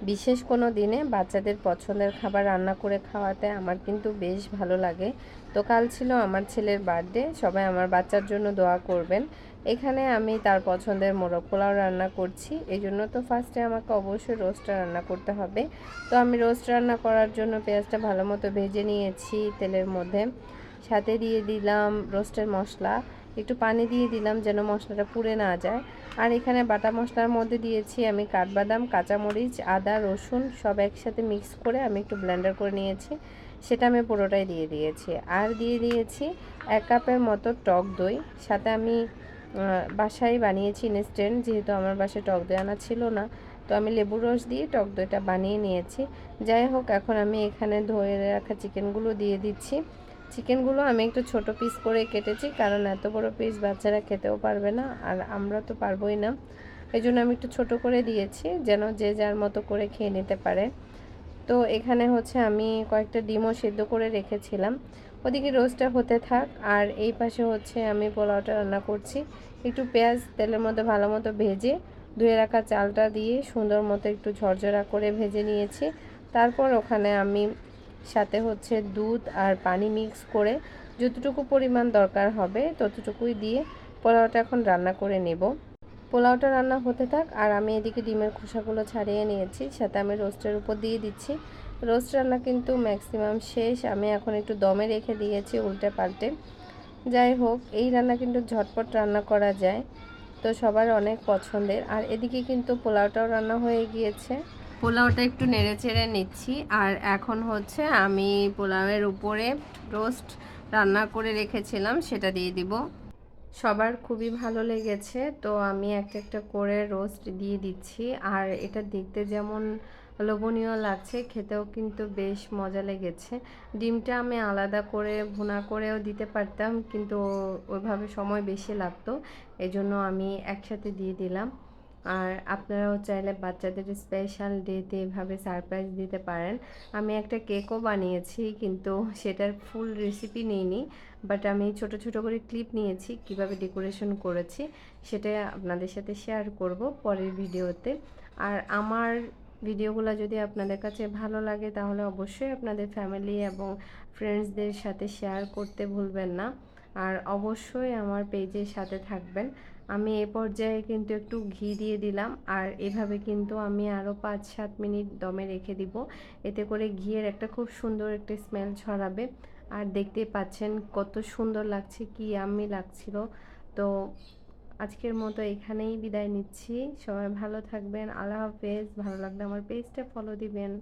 বিশেষ কোনো দিনে বাচ্চাদের পছন্দের খাবার রান্না করে খাওয়াতে আমার কিন্তু বেশ ভালো লাগে। তো কাল ছিল আমার ছেলের বার্থডে, সবাই আমার বাচ্চার জন্য দোয়া করবেন। এখানে আমি তার পছন্দের মোরগ পোলাও রান্না করছি, এই জন্য তো ফার্স্টে আমাকে অবশ্যই রোস্টটা রান্না করতে হবে। তো আমি রোস্ট রান্না করার জন্য পেঁয়াজটা ভালো মতো ভেজে নিয়েছি তেলের মধ্যে, সাথে দিয়ে দিলাম রোস্টের মশলা, একটু পানি দিয়ে দিলাম যেন মশলাটা পুড়ে না যায়। আর এখানে বাটা মশলার মধ্যে দিয়েছি আমি কাঠবাদাম, কাঁচামরিচ, আদা, রসুন সব একসাথে মিক্স করে আমি একটু ব্লেন্ডার করে নিয়েছি, সেটা আমি পুরোটাই দিয়ে দিয়েছি। আর দিয়ে দিয়েছি 1 কাপের মতো টক দই, সাথে আমি বাসায় বানিয়েছি ইনস্ট্যান্ট, যেহেতু আমার বাসায় টক দই আনা ছিল না, তো আমি লেবুর রস দিয়ে টক দইটা বানিয়ে নিয়েছি। যাই হোক, এখন আমি এখানে ধুয়ে রাখা চিকেনগুলো দিয়ে দিচ্ছি। চিকেনগুলো আমি একটু ছোট পিস করে কেটেছি, কারণ এত বড় পিস বাচ্চারা খেতেও পারবে না, আর আমরা তো পারবোই না। এই জন্য আমি একটু ছোট করে দিয়েছি, যেন যে যার মতো করে খেয়ে নিতে পারে। তো এখানে হচ্ছে আমি কয়েকটা ডিমও সেদ্ধ করে রেখেছিলাম, ওদিকে রোস্টটা হতে থাক। আর এই পাশে হচ্ছে আমি পোলাওটা রান্না করছি। একটু পেঁয়াজ তেলের মধ্যে ভালো মতো ভেজে ধুয়ে রাখা চালটা দিয়ে সুন্দর মতো একটু ঝরঝরা করে ভেজে নিয়েছি। তারপর ওখানে আমি সাথে হচ্ছে দুধ আর পানি মিক্স করে যতটুকু পরিমাণ দরকার হবে ততটুকুই দিয়ে পোলাওটা এখন রান্না করে নেব। পোলাওটা রান্না হতে থাক আর আমি এদিকে ডিমের খোসাগুলো ছাড়িয়ে নিয়েছি, সাথে আমি রোস্টের উপর দিয়ে দিচ্ছি। রোস্ট রান্না কিন্তু ম্যাক্সিমাম শেষ, আমি এখন একটু দমে রেখে দিয়েছি উল্টে পাল্টে। যাই হোক, এই রান্না কিন্তু ঝটপট রান্না করা যায়, তো সবার অনেক পছন্দের। আর এদিকে কিন্তু পোলাওটাও রান্না হয়ে গিয়েছে, পোলাওটা একটু নেড়ে চেড়ে নিচ্ছি। আর এখন হচ্ছে আমি পোলাওয়ের উপরে রোস্ট রান্না করে রেখেছিলাম সেটা দিয়ে দিব। সবার খুবই ভালো লেগেছে, তো আমি একটা একটা করে রোস্ট দিয়ে দিচ্ছি। আর এটা দেখতে যেমন লোভনীয় লাগছে, খেতেও কিন্তু বেশ মজা লেগেছে। ডিমটা আমি আলাদা করে ভুনা করেও দিতে পারতাম, কিন্তু ওইভাবে সময় বেশি লাগতো, এজন্য আমি একসাথে দিয়ে দিলাম। আর আপনারাও চাইলে বাচ্চাদের স্পেশাল ডেতে এভাবে সারপ্রাইজ দিতে পারেন। আমি একটা কেকও বানিয়েছি, কিন্তু সেটার ফুল রেসিপি নিইনি, বাট আমি ছোট ছোট করে ক্লিপ নিয়েছি, কিভাবে ডেকোরেশন করেছি সেটা আপনাদের সাথে শেয়ার করব পরের ভিডিওতে। আর আমার ভিডিওগুলো যদি আপনাদের কাছে ভালো লাগে তাহলে অবশ্যই আপনাদের ফ্যামিলি এবং ফ্রেন্ডসদের সাথে শেয়ার করতে ভুলবেন না। আর অবশ্যই আমার পেজের সাথে থাকবেন। আমি এ পর্যায়ে কিন্তু একটু ঘি দিয়ে দিলাম, আর এভাবে কিন্তু আমি আরও 5-7 মিনিট দমে রেখে দিব, এতে করে ঘিয়ের একটা খুব সুন্দর একটা স্মেল ছড়াবে। আর দেখতেই পাচ্ছেন কত সুন্দর লাগছে, কি ইয়াম্মি লাগছিল। তো আজকের মতো এখানেই বিদায় নিচ্ছি, সবাই ভালো থাকবেন, আল্লাহ হাফেজ। ভালো লাগলে আমার পেজটা ফলো দিবেন।